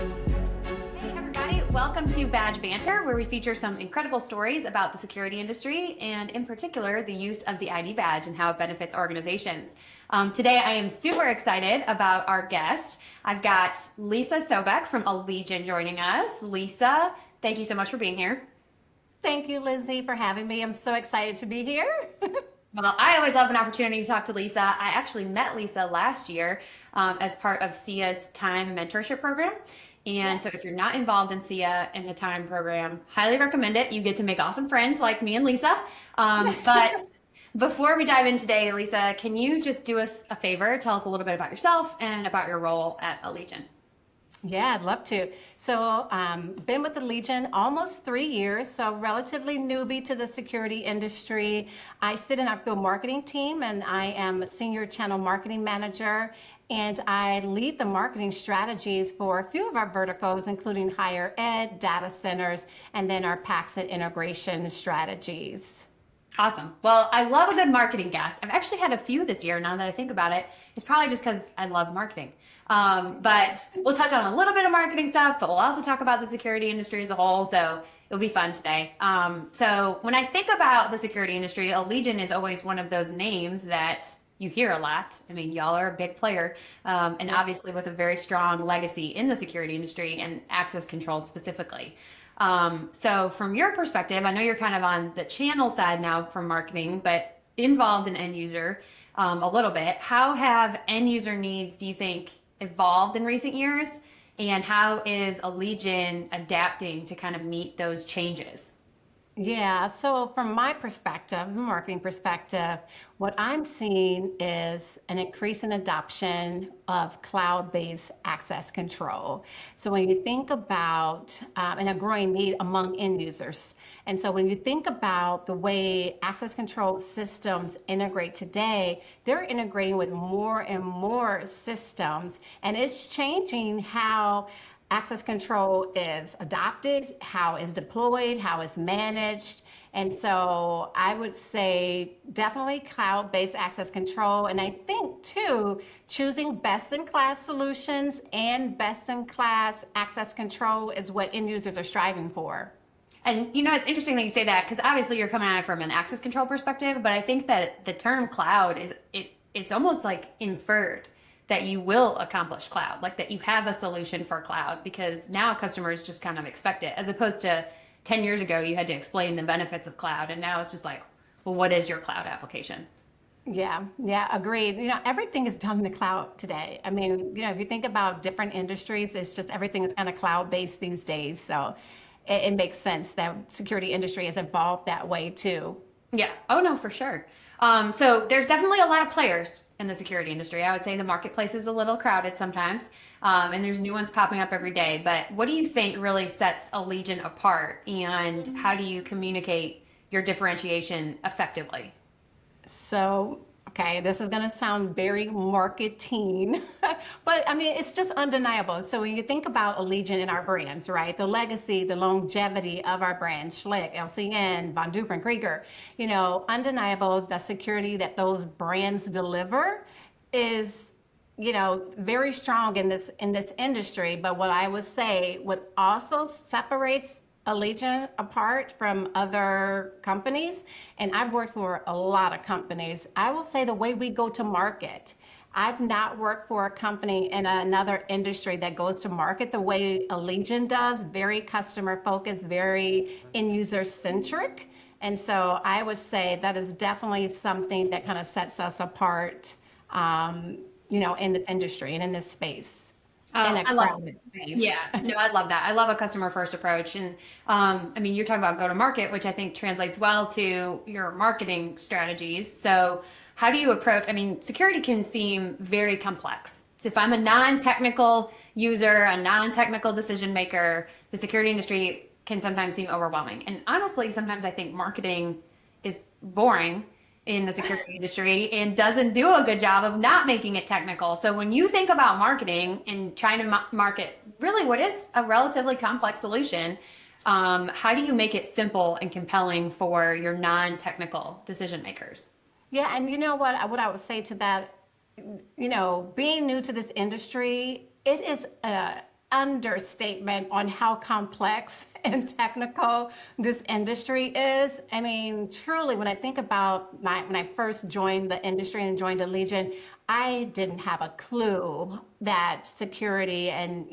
Hey everybody, welcome to Badge Banter, where we feature some incredible stories about the security industry and in particular the use of the ID badge and how it benefits organizations. Today I am super excited about our guest. I've got Lisa Sobek from Allegion joining us. Lisa, thank you so much for being here. Thank you, Lindsay, for having me. I'm so excited to be here. Well, I always love an opportunity to talk to Lisa. I actually met Lisa last year as part of SIA's time mentorship program. And so if Yes. you're not involved in SIA in the time program, highly recommend it. You get to make awesome friends like me and Lisa. But before we dive in today, Lisa, can you just do us a favor? Tell us a little bit about yourself and about your role at Allegion. Yeah, I'd love to. So, been with the Legion almost 3 years, so relatively newbie to the security industry. I sit in our field marketing team, and I am a senior channel marketing manager, and I lead the marketing strategies for a few of our verticals, including higher ed, data centers, and then our packs and integration strategies. Awesome. Well, I love a good marketing guest. I've actually had a few this year now that I think about it. It's probably just because I love marketing. But we'll touch on a little bit of marketing stuff, but we'll also talk about the security industry as a whole. So it'll be fun today. So when I think about the security industry, Allegion is always one of those names that you hear a lot. I mean, y'all are a big player, and Yeah. obviously with a very strong legacy in the security industry and access control specifically. So from your perspective, I know you're kind of on the channel side now for marketing, but involved in end user a little bit. How have end user needs, do you think, evolved in recent years? And how is Allegion adapting to kind of meet those changes? Yeah, so from my perspective, marketing perspective, what I'm seeing is an increase in adoption of cloud-based access control. So when you think about, and a growing need among end users. And so when you think about the way access control systems integrate today, they're integrating with more and more systems, and it's changing how access control is adopted, how it's deployed, how it's managed. And so I would say definitely cloud-based access control. And I think too, choosing best-in-class solutions and best-in-class access control is what end users are striving for. And you know, it's interesting that you say that because obviously you're coming at it from an access control perspective, but I think that the term cloud it's almost like inferred that you will accomplish cloud, like that you have a solution for cloud because now customers just kind of expect it as opposed to 10 years ago you had to explain the benefits of cloud and now it's just like, well, what is your cloud application? Yeah, yeah, agreed. Everything is done in the cloud today. I mean, if you think about different industries, it's just everything is kind of cloud-based these days. So it makes sense that security industry has evolved that way too. Yeah. Oh no, for sure. So there's definitely a lot of players in the security industry. I would say the marketplace is a little crowded sometimes, and there's new ones popping up every day. But what do you think really sets Allegion apart, and how do you communicate your differentiation effectively? So, okay, this is going to sound very marketing, but I mean, it's just undeniable. So, when you think about Allegiant and our brands, right? The legacy, the longevity of our brands, Schlick, LCN, Von Duprin, Krieger, undeniable the security that those brands deliver is very strong in this industry. But what I would say, what also separates Allegiant apart from other companies, and I've worked for a lot of companies, I will say the way we go to market. I've not worked for a company in another industry that goes to market the way Allegiant does, very customer focused, very end user centric. And so I would say that is definitely something that kind of sets us apart, in this industry and in this space, in a I love, crowded yeah, space. no, I love that. I love a customer first approach. And I mean, you're talking about go to market, which I think translates well to your marketing strategies. So, how do you approach? I mean, security can seem very complex. So, if I'm a non technical user, a non technical decision maker, the security industry can sometimes seem overwhelming. And honestly, sometimes I think marketing is boring in the security industry and doesn't do a good job of not making it technical. So when you think about marketing and trying to market really what is a relatively complex solution, how do you make it simple and compelling for your non-technical decision makers? Yeah, and you know what I would say to that, being new to this industry, it is understatement on how complex and technical this industry is. I mean, truly, when I think about when I first joined the industry and joined Allegion, I didn't have a clue that security and,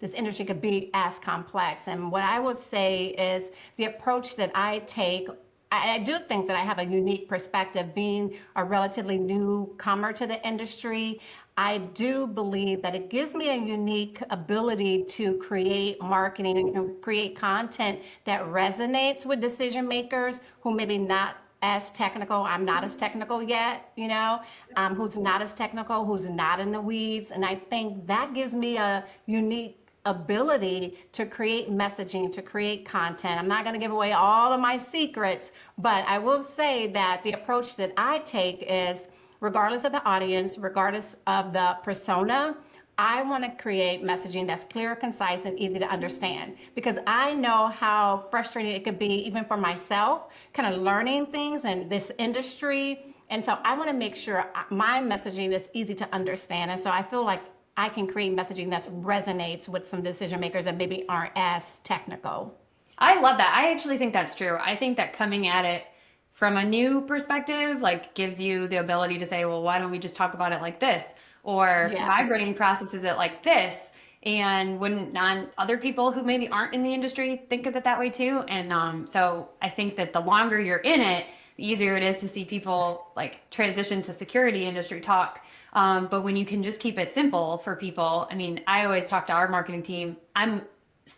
this industry could be as complex. And what I would say is the approach that I take, I do think that I have a unique perspective being a relatively newcomer to the industry. I do believe that it gives me a unique ability to create marketing and create content that resonates with decision makers who maybe not as technical. I'm not as technical yet, who's not as technical, who's not in the weeds. And I think that gives me a unique ability to create messaging, to create content. I'm not going to give away all of my secrets, but I will say that the approach that I take is, regardless of the audience, regardless of the persona, I want to create messaging that's clear, concise, and easy to understand, because I know how frustrating it could be even for myself, kind of learning things in this industry. And so I want to make sure my messaging is easy to understand. And so I feel like I can create messaging that resonates with some decision makers that maybe aren't as technical. I love that. I actually think that's true. I think that coming at it from a new perspective, like, gives you the ability to say, well, why don't we just talk about it like this? Or my brain processes it like this. And wouldn't other people who maybe aren't in the industry think of it that way too? And so I think that the longer you're in it, the easier it is to see people like transition to security industry talk. But when you can just keep it simple for people, I mean, I always talk to our marketing team.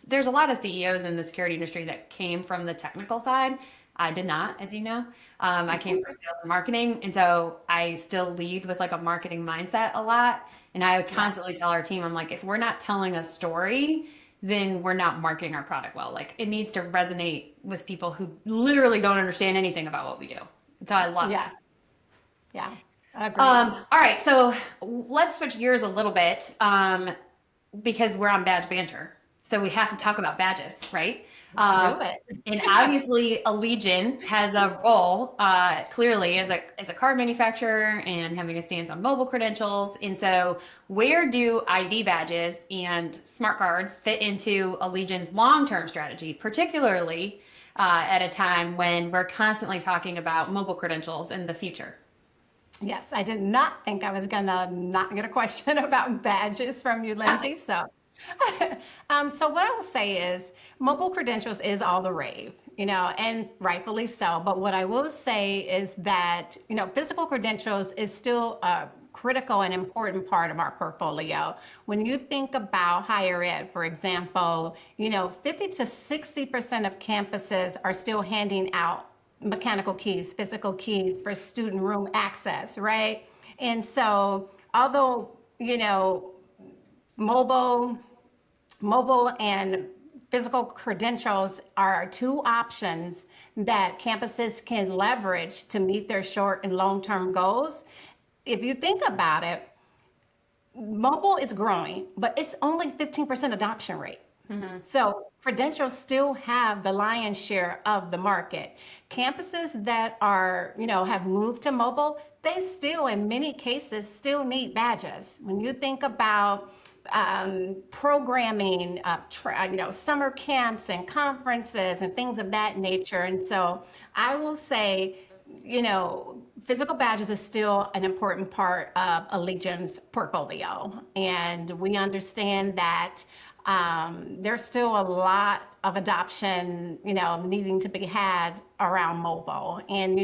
There's a lot of CEOs in the security industry that came from the technical side. I did not, as you know. I came from sales and marketing, and so I still lead with like a marketing mindset a lot. And I constantly tell our team, I'm like, if we're not telling a story, then we're not marketing our product well. Like, it needs to resonate with people who literally don't understand anything about what we do. And so I love that. Yeah, I agree. All right, so let's switch gears a little bit, because we're on Badge Banter. So we have to talk about badges, right? Do it. And obviously, Allegion has a role, clearly, as a card manufacturer and having a stance on mobile credentials. And so, where do ID badges and smart cards fit into Allegion's long-term strategy, particularly at a time when we're constantly talking about mobile credentials in the future? Yes, I did not think I was gonna not get a question about badges from you, Lindsay. So, so what I will say is mobile credentials is all the rave, and rightfully so. But what I will say is that, physical credentials is still a critical and important part of our portfolio. When you think about higher ed, for example, 50 to 60% of campuses are still handing out mechanical keys, physical keys for student room access, right? And so, although, mobile and physical credentials are two options that campuses can leverage to meet their short and long-term goals. If you think about it, mobile is growing, but it's only 15% adoption rate. Mm-hmm. So credentials still have the lion's share of the market. Campuses that are, have moved to mobile, they still, in many cases, still need badges. When you think about programming, summer camps and conferences and things of that nature. And so I will say, physical badges is still an important part of Allegion's portfolio. And we understand that there's still a lot of adoption, needing to be had around mobile. And,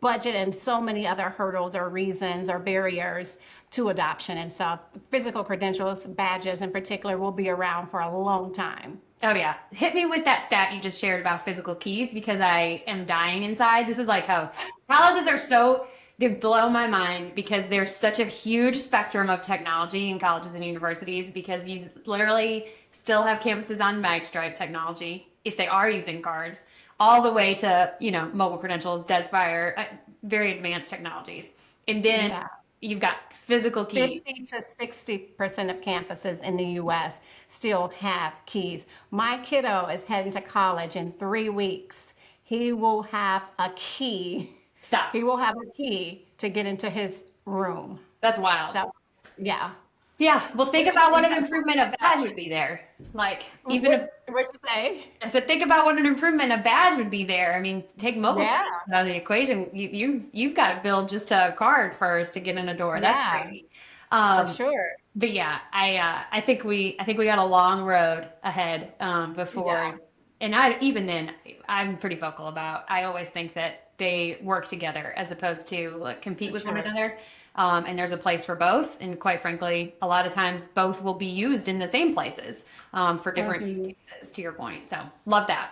budget and so many other hurdles or reasons or barriers to adoption. And so physical credentials, badges in particular, will be around for a long time. Oh yeah. Hit me with that stat you just shared about physical keys, because I am dying inside. This is like how colleges are they blow my mind, because there's such a huge spectrum of technology in colleges and universities, because you literally still have campuses on magstripe technology, if they are using cards, all the way to, mobile credentials, Desfire, very advanced technologies. And then you've got physical keys. 50 to 60% of campuses in the U.S. still have keys. My kiddo is heading to college in 3 weeks. He will have a key. Stop. He will have a key to get into his room. That's wild. So, yeah. Yeah. Well, think about what an improvement a badge would be there. Like even if What'd you say? I said, think about what an improvement a badge would be there. I mean, take mobile Yeah, phones out of the equation. You've got to build just a card first to get in a door. That's yeah, crazy. for Um, sure. but yeah, I think we got a long road ahead Yeah. before. And I even then, I'm pretty vocal about. I always think that they work together as opposed to like compete For with one sure. another. And there's a place for both. And quite frankly, a lot of times both will be used in the same places for different use Hmm. cases. To your point, so love that.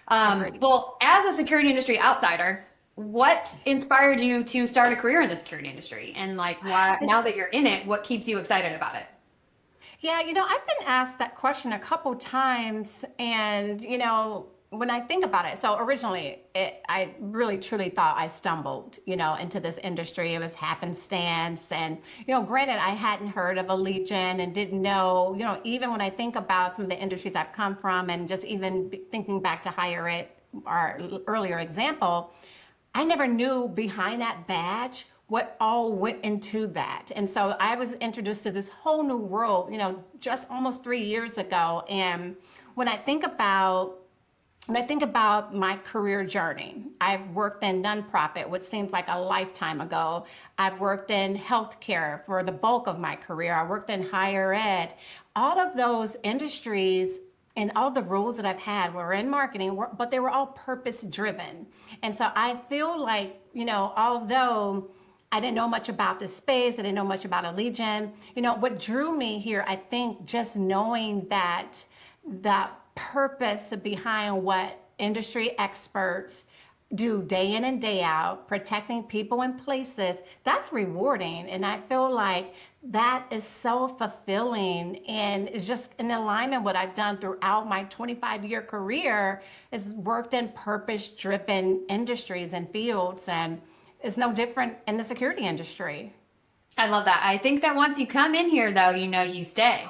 Agreed. Well, as a security industry outsider, what inspired you to start a career in the security industry? And like, why, now that you're in it, what keeps you excited about it? Yeah, I've been asked that question a couple times, and when I think about it, so originally, I really truly thought I stumbled, into this industry. It was happenstance, and granted, I hadn't heard of Allegion and didn't know, even when I think about some of the industries I've come from, and just even thinking back to higher ed, our earlier example, I never knew behind that badge what all went into that. And so I was introduced to this whole new world, just almost 3 years ago. And when I think about my career journey, I've worked in nonprofit, which seems like a lifetime ago. I've worked in healthcare for the bulk of my career. I worked in higher ed. All of those industries and all the roles that I've had were in marketing, but they were all purpose driven. And so I feel like, although I didn't know much about this space, I didn't know much about Allegion, what drew me here, I think just knowing that the purpose behind what industry experts do day in and day out, protecting people and places, that's rewarding. And I feel like that is so fulfilling and is just in alignment with what I've done throughout my 25-year career is worked in purpose-driven industries and fields. And it's no different in the security industry. I love that. I think that once you come in here, though, you stay.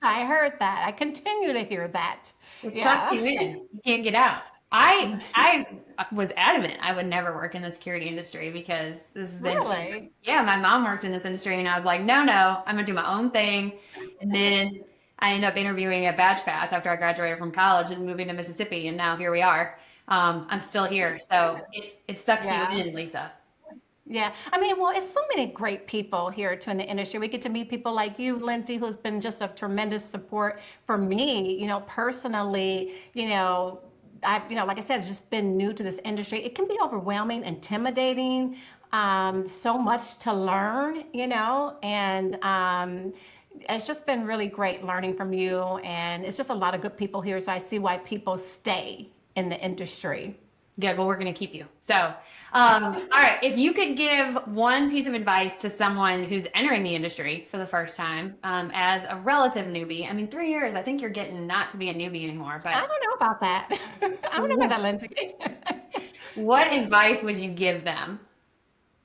I heard that. I continue to hear that. It sucks Yeah. you in. You can't get out. I was adamant I would never work in the security industry because this is the industry. Really? Yeah, my mom worked in this industry, and I was like, no, I'm gonna do my own thing. And then I ended up interviewing at Badge Pass after I graduated from college and moving to Mississippi, and now here we are. I'm still here, so it sucks you Yeah. in, Lisa. Yeah. I mean, well, it's so many great people here too in the industry. We get to meet people like you, Lindsay, who's been just a tremendous support for me, personally, like I said, just been new to this industry. It can be overwhelming, intimidating, so much to learn, and it's just been really great learning from you. And it's just a lot of good people here. So I see why people stay in the industry. Good. Well, we're going to keep you. So, all right. If you could give one piece of advice to someone who's entering the industry for the first time, as a relative newbie, I mean, 3 years, I think you're getting not to be a newbie anymore, I but don't know about that. I don't know about that, Lindsay. what advice would you give them?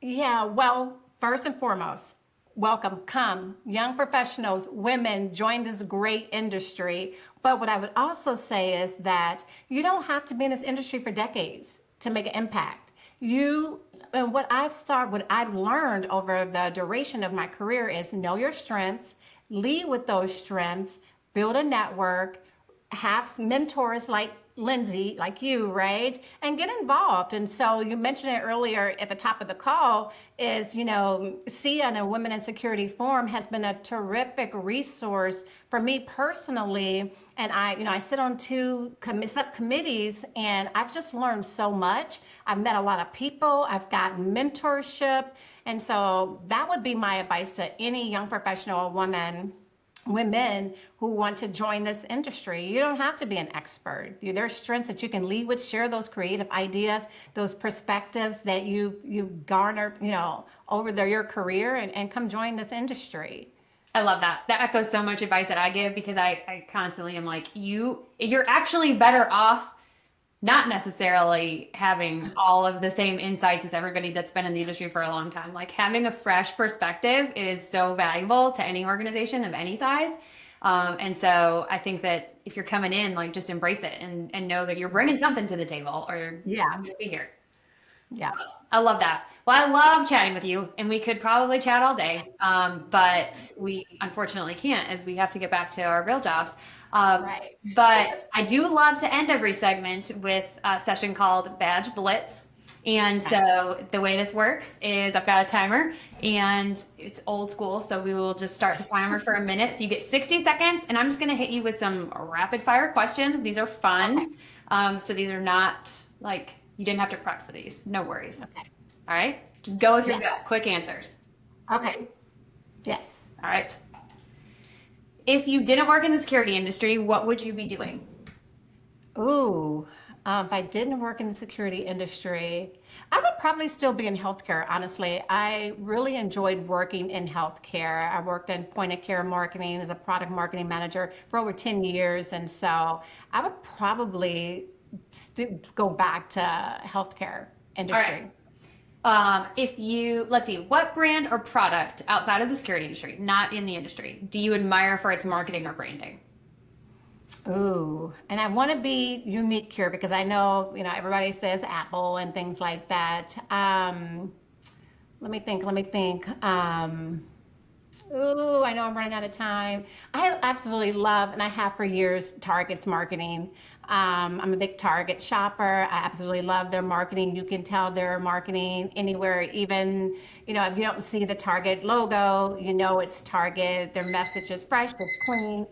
Yeah, well, first and foremost, welcome, come, young professionals, women, join this great industry. But what I would also say is that you don't have to be in this industry for decades to make an impact. And what I've learned over the duration of my career is know your strengths, lead with those strengths, build a network, have mentors like Lindsay, like you, right? And get involved. And so you mentioned it earlier at the top of the call is, SIA and a Women in Security Forum has been a terrific resource for me personally. And I sit on two subcommittees and I've just learned so much. I've met a lot of people. I've gotten mentorship. And so that would be my advice to any young professional or women who want to join this industry. You don't have to be an expert. There's strengths that you can lead with, share those creative ideas, those perspectives that you've garnered, over your career and come join this industry. I love that. That echoes so much advice that I give because I constantly am like, you're actually better off not necessarily having all of the same insights as everybody that's been in the industry for a long time. Like having a fresh perspective is so valuable to any organization of any size. And so I think that if you're coming in, like just embrace it and know that you're bringing something to the table or you're Yeah. not going to be here. Yeah. I love that. Well, I love chatting with you, and we could probably chat all day, but we unfortunately can't as we have to get back to our real jobs. Right. But I do love to end every segment with a session called Badge Blitz. And so the way this works is I've got a timer and it's old school. So we will just start the timer for a minute. So you get 60 seconds and I'm just going to hit you with some rapid fire questions. These are Okay. fun. So these are not like you didn't have to prep for these. No worries. Okay. All right. Just go with your Yeah. gut. Quick answers. Okay. Yes. All right. If you didn't work in the security industry, what would you be doing? Ooh, if I didn't work in the security industry, I would probably still be in healthcare, honestly. I really enjoyed working in healthcare. I worked in point of care marketing as a product marketing manager for over 10 years. And so I would probably go back to healthcare All right. industry. If you, let's see, what brand or product outside of the security industry, not in the industry, do you admire for its marketing or branding? Ooh, and I want to be unique here because I know, everybody says Apple and things like that. Let me think. Ooh, I know I'm running out of time. I absolutely love, and I have for years, Target's marketing. I'm a big Target shopper. I absolutely love their marketing. You can tell their marketing anywhere, even, if you don't see the Target logo, it's Target. Their message is fresh, it's clean.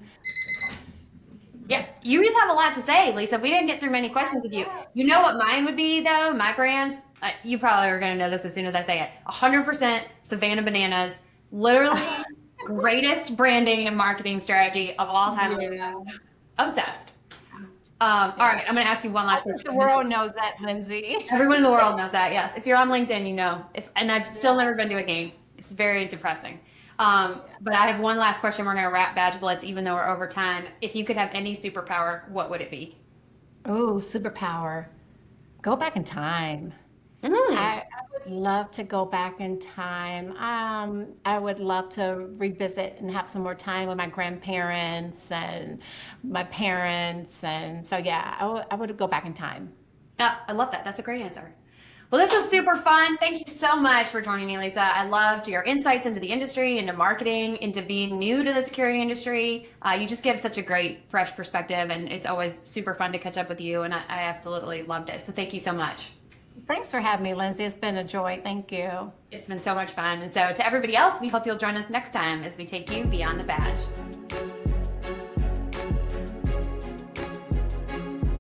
Yeah, you just have a lot to say, Lisa. We didn't get through many questions with you. You know what mine would be, though? My brand? You probably are going to know this as soon as I say it. 100% Savannah Bananas. Literally, greatest branding and marketing strategy of all time. Yeah. Obsessed. All Yeah. right, I'm going to ask you one I last think the question. world knows that, Lindsay. Everyone in the world knows that, yes. If you're on LinkedIn, you know. And I've still never been to a game. It's very depressing. But I have one last question. We're going to wrap Badge Blitz, even though we're over time. If you could have any superpower, what would it be? Oh, superpower. Go back in time. Mm. I would love to go back in time. I would love to revisit and have some more time with my grandparents and my parents. And so, yeah, I would go back in time. I love that. That's a great answer. Well, this was super fun. Thank you so much for joining me, Lisa. I loved your insights into the industry, into marketing, into being new to the security industry. You just give such a great, fresh perspective, and it's always super fun to catch up with you, and I absolutely loved it. So thank you so much. Thanks for having me, Lindsay. It's been a joy. Thank you. It's been so much fun. And so to everybody else, we hope you'll join us next time as we take you beyond the badge.